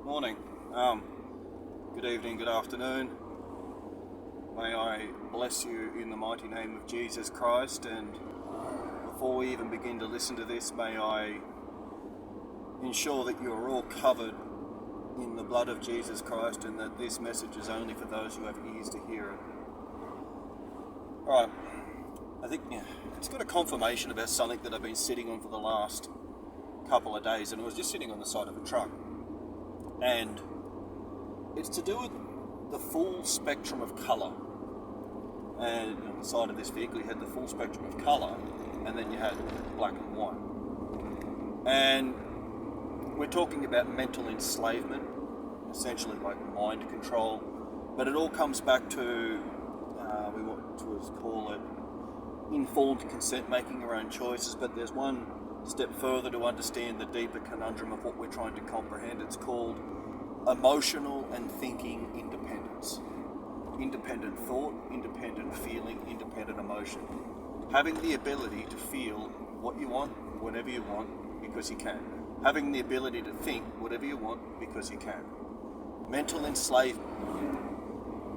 Morning, good evening, good afternoon. May I bless you in the mighty name of Jesus Christ, and before we even begin to listen to this, may I ensure that you are all covered in the blood of Jesus Christ, and that this message is only for those who have ears to hear it. Alright, I think it's got a confirmation about something that I've been sitting on for the last couple of days, and I was just sitting on the side of a truck. And it's to do with the full spectrum of colour. And on the side of this vehicle you had the full spectrum of colour, and then you had black and white. And we're talking about mental enslavement, essentially like mind control. But it all comes back to, we want to call it informed consent, making your own choices. But there's one step further to understand the deeper conundrum of what we're trying to comprehend. It's called emotional and thinking independence. Independent thought, independent feeling, independent emotion. Having the ability to feel what you want, whenever you want, because you can. Having the ability to think whatever you want, because you can. Mental enslavement.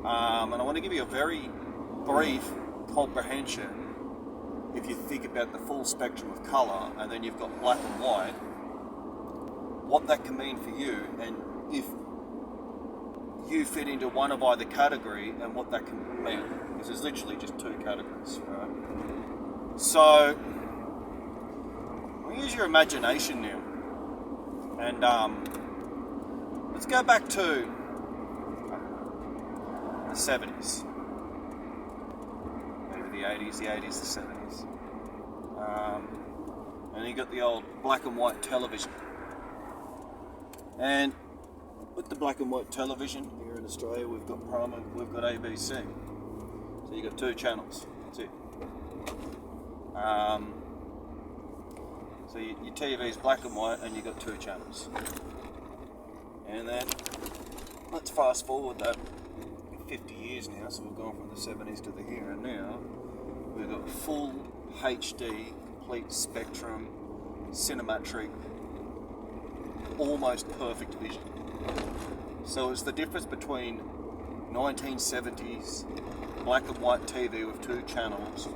And I want to give you a very brief comprehension. If you think about the full spectrum of colour, and then you've got black and white, what that can mean for you, and if you fit into one of either category, and what that can mean. Because there's literally just two categories, right? So, use your imagination now. And let's go back to the 70s. Maybe the 80s, the 70s. And you got the old black and white television. And with the black and white television here in Australia, we've got Prime, we've got ABC. So you got two channels. That's it. So your TV is black and white, and you got two channels. And then let's fast forward that 50 years now. So we've gone from the 70s to the here and now. We've got full HD, complete spectrum, cinematic, almost perfect vision. So it's the difference between 1970s black and white TV with two channels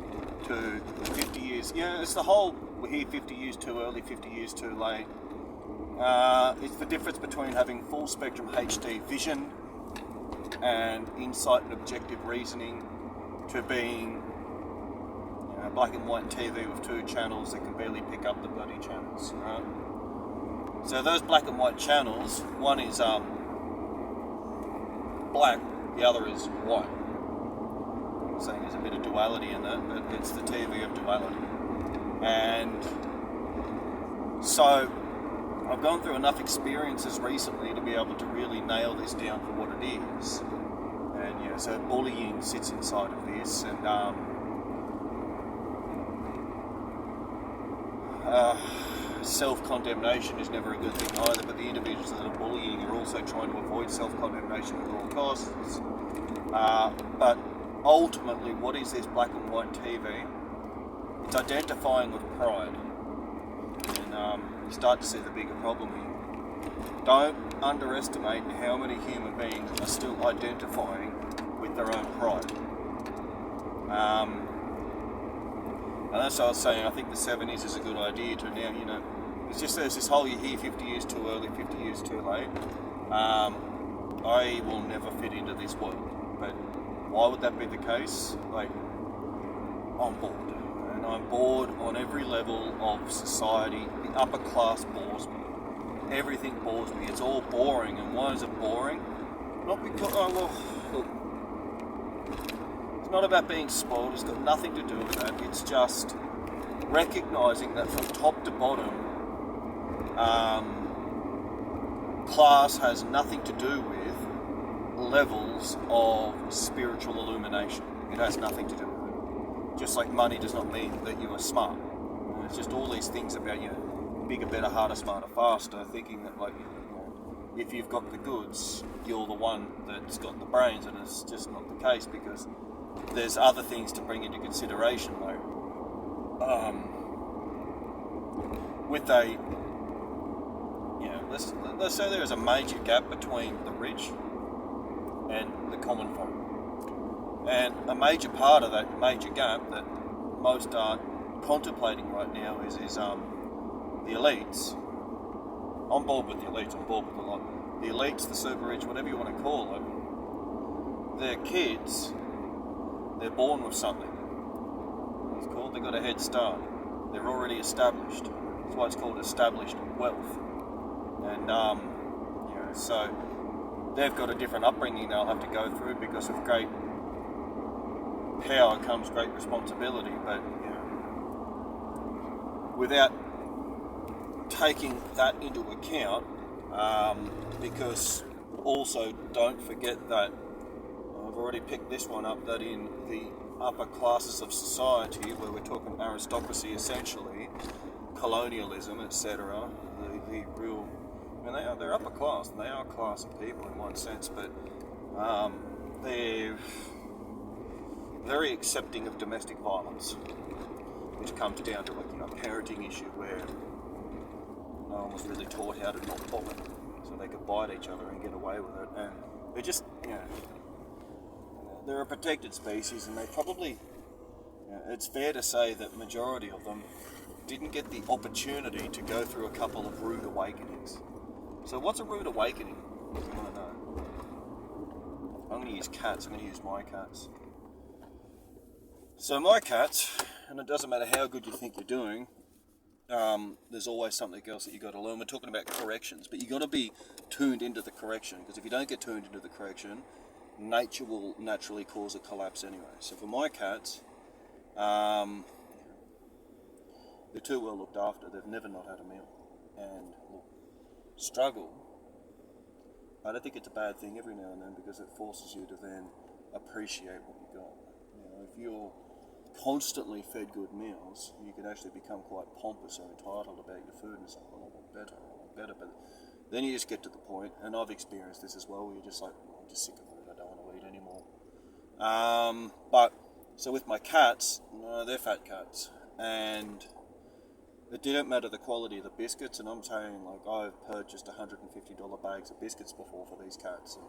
to 50 years. Yeah, it's the whole, we're here 50 years too early, 50 years too late. It's the difference between having full spectrum HD vision and insight and objective reasoning to being black and white TV with two channels that can barely pick up the bloody channels. So those black and white channels, one is black, the other is white. I'm saying there's a bit of duality in that, but it's the TV of duality. And so I've gone through enough experiences recently to be able to really nail this down for what it is. And so bullying sits inside of this, and self-condemnation is never a good thing either, but the individuals that are bullying are also trying to avoid self-condemnation at all costs. But ultimately, what is this black and white TV? It's identifying with pride. And you start to see the bigger problem here. Don't underestimate how many human beings are still identifying with their own pride. And that's what I was saying. I think the 70s is a good idea to now, it's just there's this whole, you're here 50 years too early, 50 years too late. I will never fit into this world. But why would that be the case? I'm bored. And I'm bored on every level of society. The upper class bores me. Everything bores me. It's all boring. And why is it boring? Not because, look, it's not about being spoiled. It's got nothing to do with that. It's just recognising that from top to bottom, class has nothing to do with levels of spiritual illumination. It has nothing to do with it. Just like money does not mean that you are smart. And it's just all these things about, bigger, better, harder, smarter, faster, thinking that if you've got the goods, you're the one that's got the brains, and it's just not the case, because there's other things to bring into consideration, with let's say there is a major gap between the rich and the common folk. And a major part of that major gap that most aren't contemplating right now is the elites. On board with the elites, on board with the lot. The elites, the super rich, whatever you want to call it, their kids, they're born with something. It's called, they got a head start. They're already established. That's why it's called established wealth. And, so they've got a different upbringing they'll have to go through because of great power comes great responsibility, but without taking that into account, because also don't forget that I've already picked this one up, that in the upper classes of society, where we're talking aristocracy essentially, colonialism, etc., the real, they're upper class, and they are a class of people in one sense, but they're very accepting of domestic violence, which comes down to a parenting issue where no one was really taught how to not vomit, so they could bite each other and get away with it. And they're just, they're a protected species, and they probably, it's fair to say that majority of them didn't get the opportunity to go through a couple of rude awakenings. So what's a rude awakening? I want to know. I'm going to use cats. I'm going to use my cats. So my cats, and it doesn't matter how good you think you're doing, there's always something else that you got to learn. We're talking about corrections, but you got to be tuned into the correction, because if you don't get tuned into the correction, nature will naturally cause a collapse anyway. So for my cats, they're too well looked after. They've never not had a meal, and look, struggle. I don't think it's a bad thing every now and then, because it forces you to then appreciate what you got. If you're constantly fed good meals, you could actually become quite pompous or entitled about your food and say, well, I want better. But then you just get to the point, and I've experienced this as well, where you're just like, I'm just sick of it, I don't want to eat anymore. So with my cats, no, they're fat cats, and it didn't matter the quality of the biscuits, and I'm saying, like, I've purchased $150 bags of biscuits before for these cats, and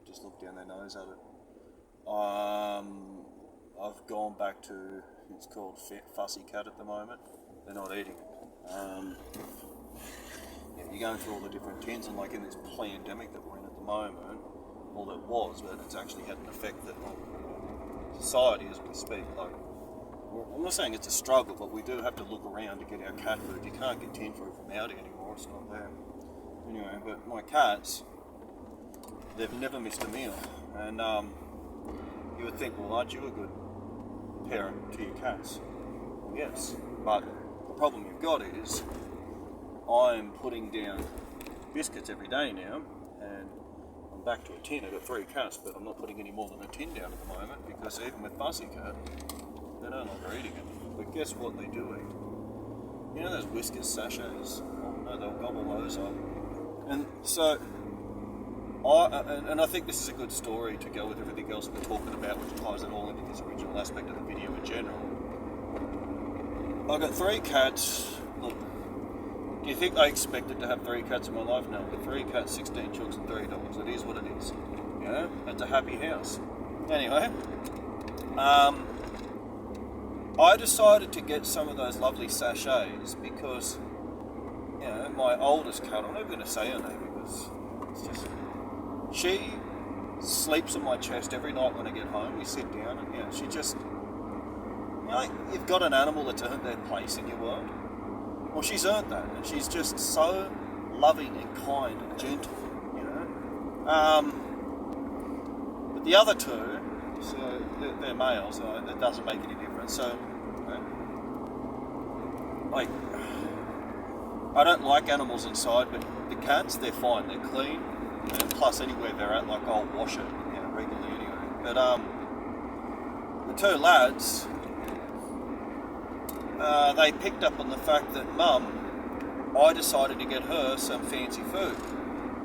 just look down their nose at it. I've gone back to, it's called Fussy Cat at the moment. They're not eating it. You're going through all the different tins, and like in this pandemic that we're in at the moment, well, it was, but it's actually had an effect that on society as we speak. Like, I'm not saying it's a struggle, but we do have to look around to get our cat food. You can't get tin food from Aldi anymore, it's not there. Anyway, but my cats, they've never missed a meal, and you would think, well, aren't you a good parent to your cats? Well, yes, but the problem you've got is I'm putting down biscuits every day now, and I'm back to a tin. I've got 3 cats, but I'm not putting any more than a tin down at the moment, because even with Fussy Cat, they don't like eating it. But guess what they do eat? You know those Whiskas sachets? Oh, no, they'll gobble those up. And so, I think this is a good story to go with everything else we're talking about, which ties it all into this original aspect of the video in general. I've got 3 cats. Look, do you think I expected to have 3 cats in my life? No, I've got 3 cats, 16 chooks and 3 dogs. It is what it is. You know, it's a happy house. Anyway, I decided to get some of those lovely sachets because, my oldest cat, I'm not going to say her name because it's just, she sleeps on my chest every night when I get home. We sit down and, she just, you've got an animal that's earned their place in your world. Well, she's earned that, and she's just so loving and kind and gentle, But the other 2, so they're males, so it doesn't make any difference. So, I don't like animals inside, but the cats, they're fine, they're clean, and plus anywhere they're at, like, I'll wash it, regularly anyway. But the 2 lads, they picked up on the fact that Mum, I decided to get her some fancy food,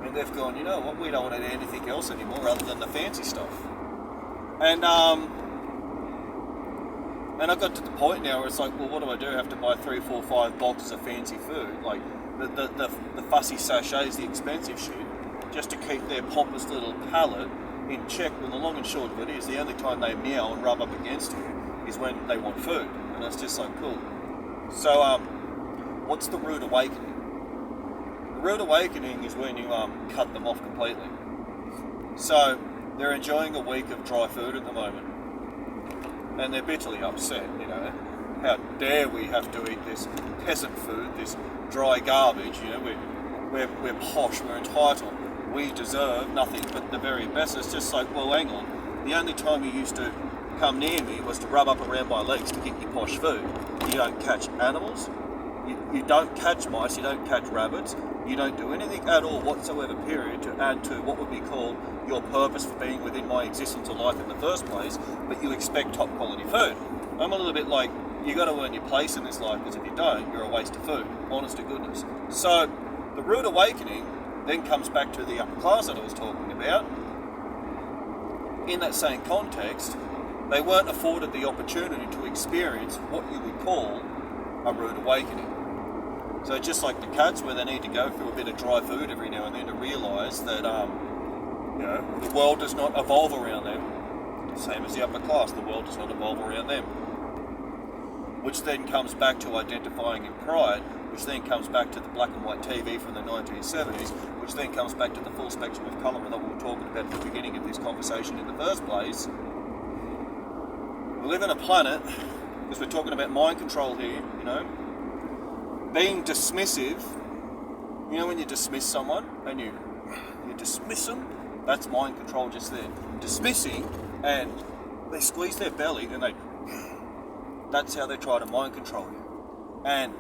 and they've gone, you know what, we don't want to eat anything else anymore other than the fancy stuff. And I got to the point now where it's like, well, what do? I have to buy 3, 4, 5 boxes of fancy food. Like, the fussy sachets, the expensive shit, just to keep their pompous little palate in check. When the long and short of it is, the only time they meow and rub up against you is when they want food, and it's just like cool. So what's the rude awakening? The rude awakening is when you cut them off completely. So they're enjoying a week of dry food at the moment, and they're bitterly upset. You know, how dare we have to eat this peasant food, this dry garbage? You know, we're posh, we're entitled, we deserve nothing but the very best. It's just like, well, hang on. The only time you used to come near me was to rub up around my legs to get your posh food. You don't catch animals. You don't catch mice. You don't catch rabbits. You don't do anything at all whatsoever, period, to add to what would be called your purpose for being within my existence or life in the first place, but you expect top quality food. I'm a little bit like, you got to earn your place in this life, because if you don't, you're a waste of food, honest to goodness. So the rude awakening then comes back to the upper class that I was talking about. In that same context, they weren't afforded the opportunity to experience what you would call a rude awakening. So just like the cats, where they need to go through a bit of dry food every now and then to realise that the world does not evolve around them. Same as the upper class, the world does not evolve around them. Which then comes back to identifying in pride, which then comes back to the black and white TV from the 1970s, which then comes back to the full spectrum of colour that we were talking about at the beginning of this conversation in the first place. We live on a planet, because we're talking about mind control here, you know, being dismissive. You know, when you dismiss someone and you dismiss them, that's mind control just there. Dismissing, and they squeeze their belly and that's how they try to mind control you. And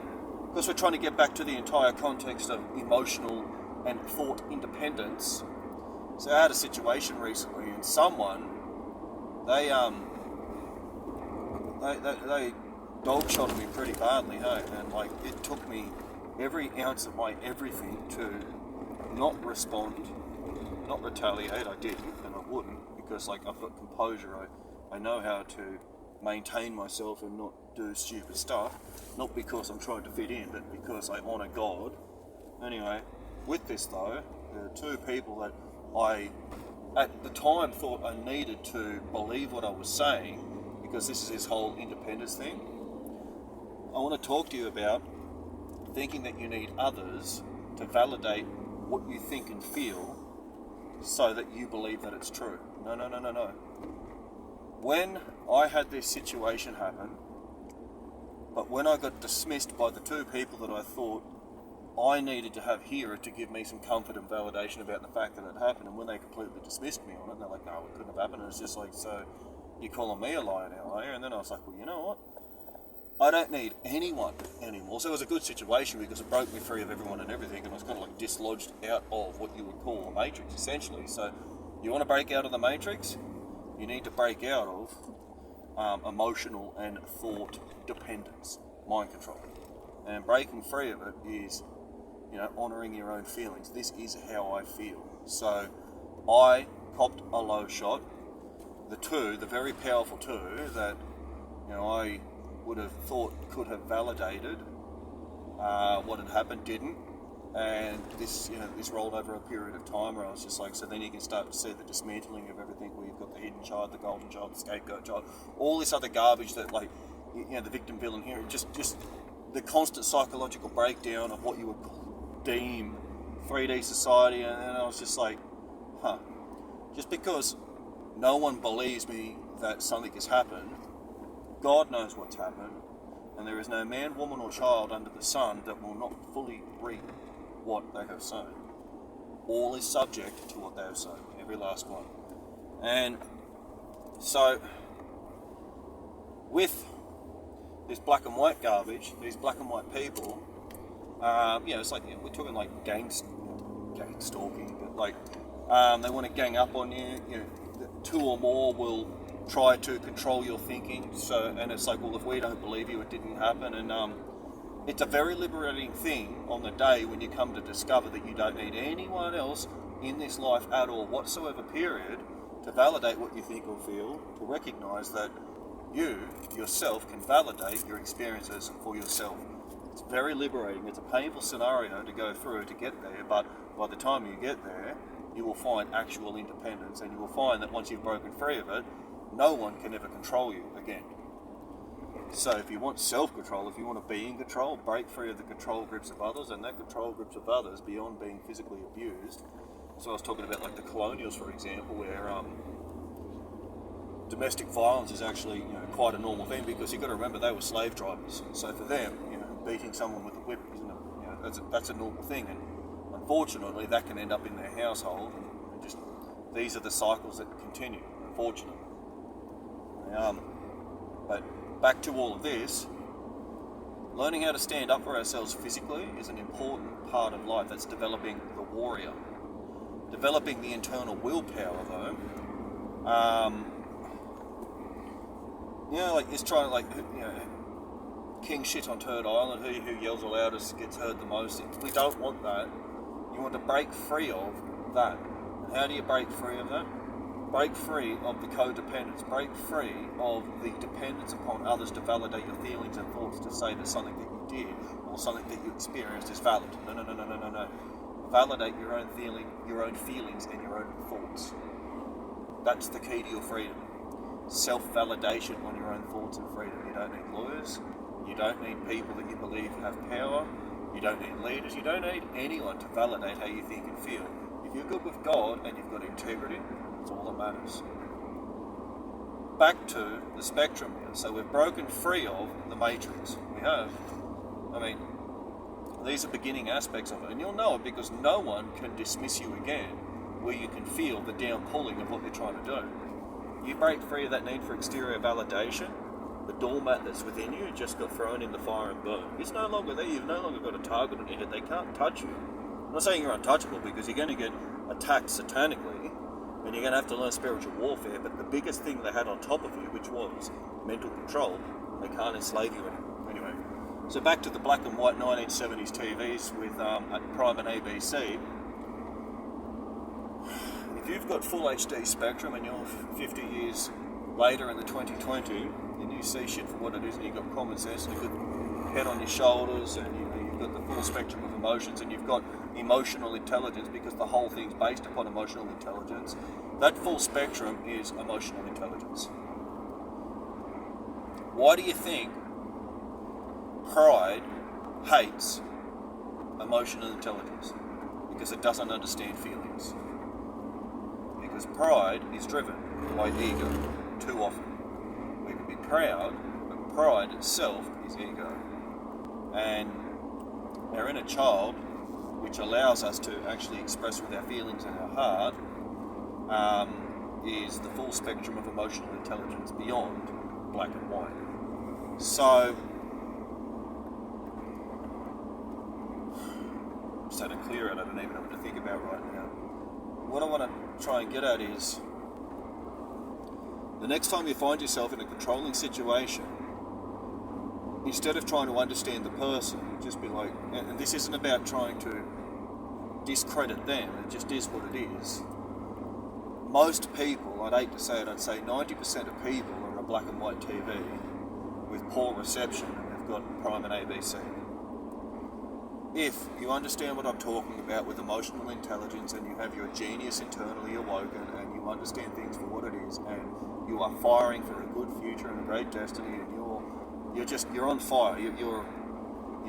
because we're trying to get back to the entire context of emotional and thought independence. So I had a situation recently, and someone, they dog shotted me pretty badly, hey? And like, it took me every ounce of my everything to not respond, not retaliate. I didn't, and I wouldn't, because like, I've got composure. I know how to maintain myself and not do stupid stuff, not because I'm trying to fit in, but because I honour God. Anyway, with this though, there are two people that I at the time thought I needed to believe what I was saying, because this is this whole independence thing. I want to talk to you about thinking that you need others to validate what you think and feel so that you believe that it's true. No. When I had this situation happen, but when I got dismissed by the two people that I thought I needed to have here to give me some comfort and validation about the fact that it happened, and when they completely dismissed me on it, they're like, no, it couldn't have happened. And it's just like, so you're calling me a liar now, are you? And then I was like, well, you know what? I don't need anyone anymore. So it was a good situation, because it broke me free of everyone and everything, and I was kind of like dislodged out of what you would call a matrix, essentially. So you want to break out of the matrix? You need to break out of emotional and thought dependence, mind control. And breaking free of it is, you know, honouring your own feelings. This is how I feel. So I copped a low shot. The very powerful two that, you know, I would have thought could have validated what had happened, didn't. And this rolled over a period of time where I was just like, so then you can start to see the dismantling of everything, where you've got the hidden child, the golden child, the scapegoat child, all this other garbage that, like, you know, the victim, villain, hero, just the constant psychological breakdown of what you would deem 3D society. And I was just like, just because no one believes me that something has happened, God knows what's happened, and there is no man, woman or child under the sun that will not fully reap what they have sown. All is subject to what they have sown, every last one. And so, with this black and white garbage, these black and white people, it's like, we're talking like gang stalking, but like, they want to gang up on you. You know, two or more will try to control your thinking. So, and it's like, well, if we don't believe you, it didn't happen. And it's a very liberating thing on the day when you come to discover that you don't need anyone else in this life at all whatsoever, period, to validate what you think or feel, to recognise that you yourself can validate your experiences for yourself. It's very liberating. It's a painful scenario to go through to get there, but by the time you get there, you will find actual independence, and you will find that once you've broken free of it, no one can ever control you again. So if you want self-control, if you want to be in control, break free of the control grips of others, and that control grips of others beyond being physically abused. So I was talking about like the colonials, for example, where domestic violence is actually quite a normal thing, because you've got to remember they were slave drivers. So for them, beating someone with a whip isn't that's a normal thing, and unfortunately that can end up in their household, and just these are the cycles that continue, unfortunately. But back to all of this, learning how to stand up for ourselves physically is an important part of life. That's developing the warrior. Developing the internal willpower, though, it's trying to, king shit on Turd Island, he who yells the loudest gets heard the most. We don't want that. You want to break free of that. And how do you break free of that? Break free of the codependence. Break free of the dependence upon others to validate your feelings and thoughts, to say that something that you did or something that you experienced is valid. No. Validate your own feelings and your own thoughts. That's the key to your freedom. Self-validation on your own thoughts and freedom. You don't need lawyers. You don't need people that you believe have power. You don't need leaders. You don't need anyone to validate how you think and feel. If you're good with God and you've got integrity, that's all that matters. Back to the spectrum here. So we've broken free of the matrix. We have. These are beginning aspects of it, and you'll know it because no one can dismiss you again where you can feel the down pulling of what they're trying to do. You break free of that need for exterior validation, the doormat that's within you just got thrown in the fire and burned. It's no longer there. You've no longer got a target on your head. They can't touch you. I'm not saying you're untouchable, because you're going to get attacked satanically and you're going to have to learn spiritual warfare, but the biggest thing they had on top of you, which was mental control, they can't enslave you anymore. Anyway, so back to the black and white 1970s TVs with Prime and ABC. If you've got full HD spectrum and you're 50 years later in the 2020 and you see shit for what it is, and you've got common sense and a good head on your shoulders, and you've got the full spectrum of emotions, and you've got emotional intelligence, because the whole thing's based upon emotional intelligence. That full spectrum is emotional intelligence. Why do you think pride hates emotional intelligence? Because it doesn't understand feelings. Because pride is driven by ego too often. We can be proud, but pride itself is ego. And our inner child, which allows us to actually express with our feelings in our heart, is the full spectrum of emotional intelligence beyond black and white. So, just had to clear it. I don't even know what to think about right now. What I want to try and get at is, the next time you find yourself in a controlling situation, instead of trying to understand the person, just be like, and this isn't about trying to discredit them, it just is what it is. Most people, I'd hate to say it, I'd say 90% of people are on a black and white TV with poor reception, and they've got Prime and ABC. If you understand what I'm talking about with emotional intelligence, and you have your genius internally awoken, and you understand things for what it is, and you are firing for a good future and a great destiny, and you're on fire. You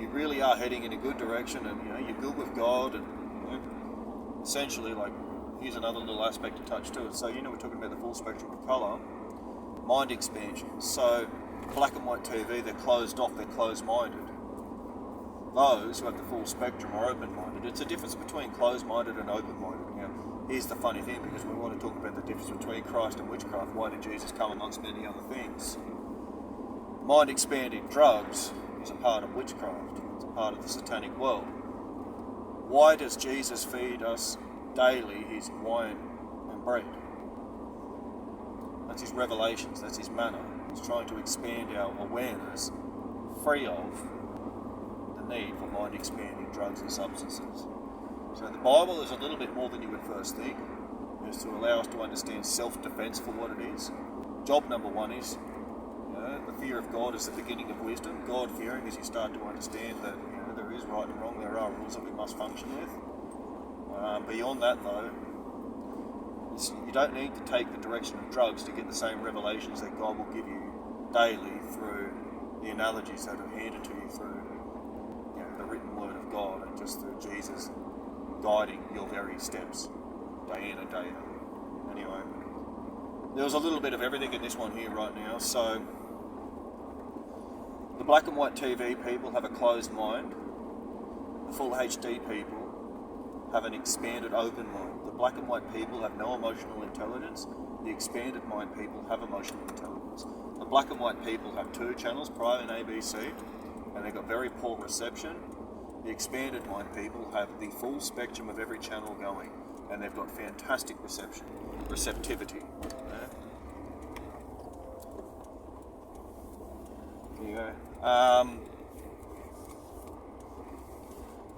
really are heading in a good direction, and you're good with God, and essentially, like, here's another little aspect to touch to it. So we're talking about the full spectrum of colour, mind expansion. So black and white TV, they're closed off, they're closed-minded. Those who have the full spectrum are open-minded. It's a difference between closed-minded and open-minded. Here's the funny thing, because we want to talk about the difference between Christ and witchcraft. Why did Jesus come amongst many other things? Mind-expanding drugs is a part of witchcraft. It's a part of the satanic world. Why does Jesus feed us daily his wine and bread? That's his revelations, that's his manna. He's trying to expand our awareness free of the need for mind-expanding drugs and substances. So the Bible is a little bit more than you would first think. It's to allow us to understand self-defense for what it is. Job number one is, The fear of God is the beginning of wisdom. God-fearing is you start to understand that there is right and wrong, there are rules that we must function with. Beyond that, though, you don't need to take the direction of drugs to get the same revelations that God will give you daily through the analogies that are handed to you through the written word of God, and just through Jesus guiding your very steps day in and day out. Anyway, there was a little bit of everything in this one here right now. So the black and white TV people have a closed mind. The full HD people have an expanded open mind. The black and white people have no emotional intelligence. The expanded mind people have emotional intelligence. The black and white people have 2 channels, Prime and ABC, and they've got very poor reception. The expanded mind people have the full spectrum of every channel going, and they've got fantastic receptivity. There you go.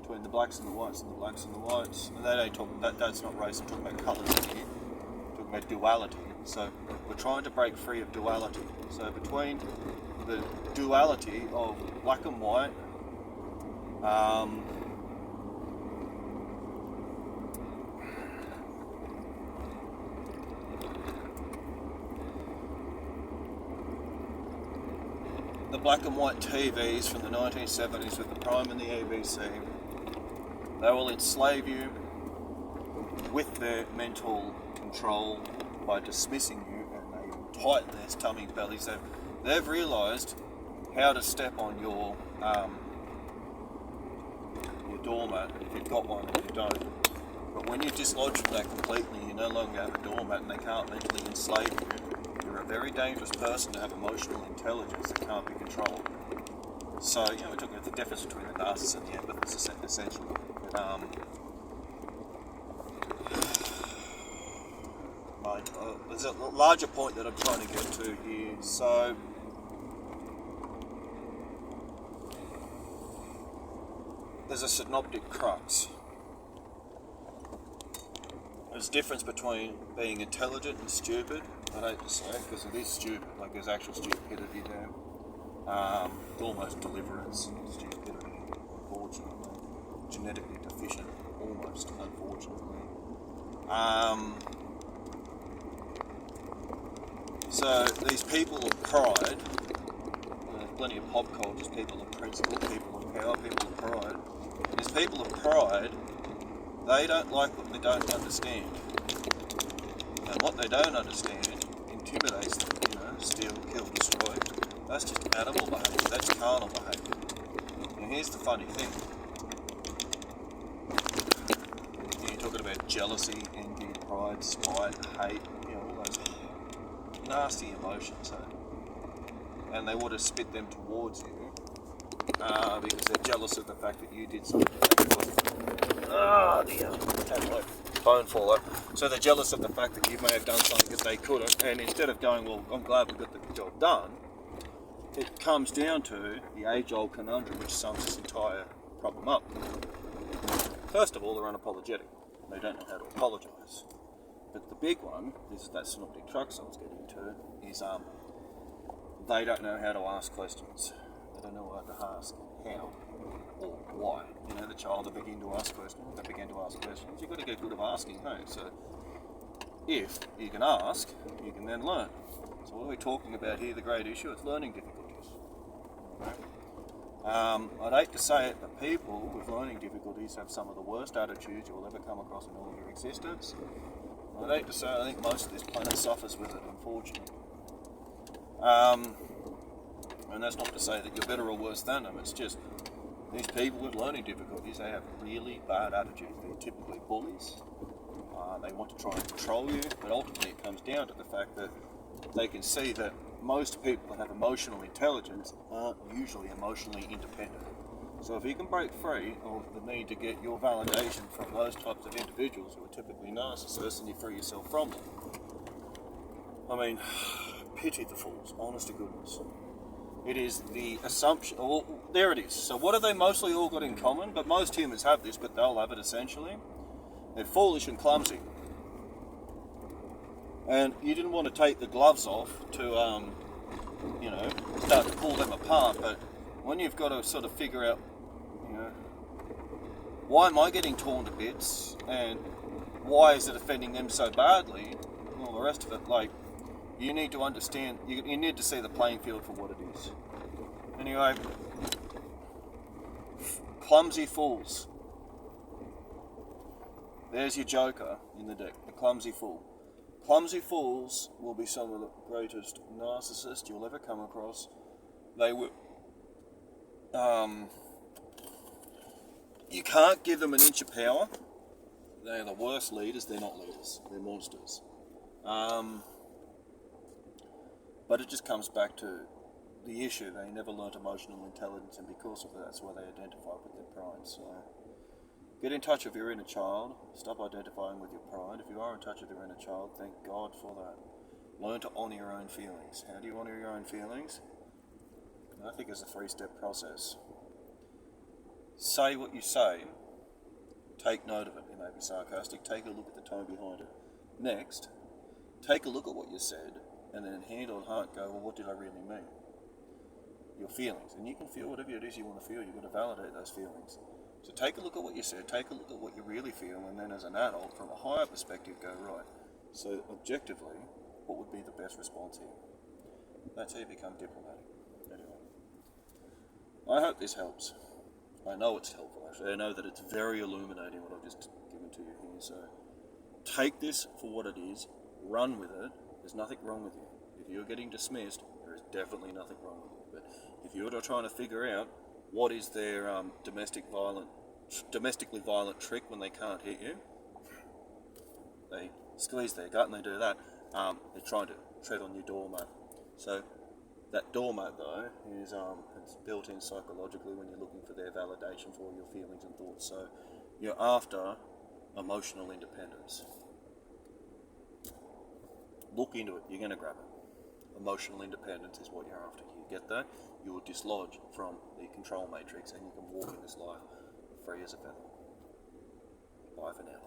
Between the blacks and the whites and the blacks and the whites. And they don't talk, that's not race, I'm talking about colours here. I'm talking about duality. So we're trying to break free of duality. So between the duality of black and white, the black and white TVs from the 1970s with the Prime and the ABC, they will enslave you with their mental control by dismissing you, and they tighten their tummy bellies. They've realised how to step on your doormat if you've got one and you don't. But when you dislodge from that completely, you no longer have a doormat and they can't mentally enslave you. You're a very dangerous person to have emotional intelligence that can't be controlled. So, we're talking about the difference between the narcissist and the empathist, essentially. There's a larger point that I'm trying to get to here. So, there's a synoptic crux. There's a difference between being intelligent and stupid. I hate to say it because it is stupid, like there's actual stupidity there. Almost deliverance, stupidity, unfortunately. Genetically deficient, almost, unfortunately. So these people of pride, there's plenty of pop cultures, people of principle, people of power, people of pride. These people of pride, they don't like what they don't understand. And what they don't understand intimidates them, steal, kill, destroy. That's just animal behaviour, that's carnal behaviour. And here's the funny thing. You're talking about jealousy, envy, pride, spite, hate, all those nasty emotions, and they want to spit them towards you because they're jealous of the fact that you did something. Oh dear, had my phone fall up. So they're jealous of the fact that you may have done something that they couldn't, and instead of going, well, I'm glad we got the job done, it comes down to the age-old conundrum which sums this entire problem up. First of all, they're unapologetic. They don't know how to apologise. But the big one, this is that synoptic crux I was getting to, is they don't know how to ask questions. They don't know how to ask how or why. The child that begin to ask questions, you've got to get good at asking, hey? So if you can ask, you can then learn. So what are we talking about here? The great issue, it's learning difficulties. I'd hate to say it, but people with learning difficulties have some of the worst attitudes you'll ever come across in all of your existence. I'd hate to say it, I think most of this planet suffers with it, unfortunately. And that's not to say that you're better or worse than them, it's just these people with learning difficulties, they have really bad attitudes. They're typically bullies. They want to try and control you, but ultimately it comes down to the fact that they can see that most people that have emotional intelligence aren't usually emotionally independent. So if you can break free of the need to get your validation from those types of individuals who are typically narcissists, and you free yourself from them, I mean, pity the fools, honest to goodness. It is the assumption, well, there it is. So what have they mostly all got in common? But most humans have this, but they'll have it essentially. They're foolish and clumsy. And you didn't want to take the gloves off to start to pull them apart. But when you've got to sort of figure out, why am I getting torn to bits, and why is it offending them so badly, and all the rest of it, like, you need to understand, you need to see the playing field for what it is. Anyway, clumsy fools. There's your joker in the deck, the clumsy fool. Clumsy fools will be some of the greatest narcissists you'll ever come across. They will. You can't give them an inch of power. They're the worst leaders. They're not leaders. They're monsters. But it just comes back to the issue. They never learnt emotional intelligence, and because of that, that's why they identify with their pride. So get in touch with your inner child. Stop identifying with your pride. If you are in touch with your inner child, thank God for that. Learn to honour your own feelings. How do you honour your own feelings? I think it's a 3-step process. Say what you say. Take note of it. You may be sarcastic. Take a look at the tone behind it. Next, take a look at what you said, and then hand on heart go, well, what did I really mean? Your feelings. And you can feel whatever it is you want to feel. You've got to validate those feelings. So take a look at what you said, take a look at what you really feel, and then as an adult, from a higher perspective, go, right, so objectively, what would be the best response here? That's how you become diplomatic. Anyway, I hope this helps. I know it's helpful, actually. I know that it's very illuminating what I've just given to you here. So take this for what it is, run with it. There's nothing wrong with you. If you're getting dismissed, there is definitely nothing wrong with you. But if you're trying to figure out what is their domestically violent trick when they can't hit you, they squeeze their gut and they do that. They're trying to tread on your doormat. So that doormat, though, is it's built in psychologically when you're looking for their validation for your feelings and thoughts. So you're after emotional independence. Look into it. You're going to grab it. Emotional independence is what you're after. You get that? You will dislodge from the control matrix, and you can walk in this life free as a feather. Bye for now.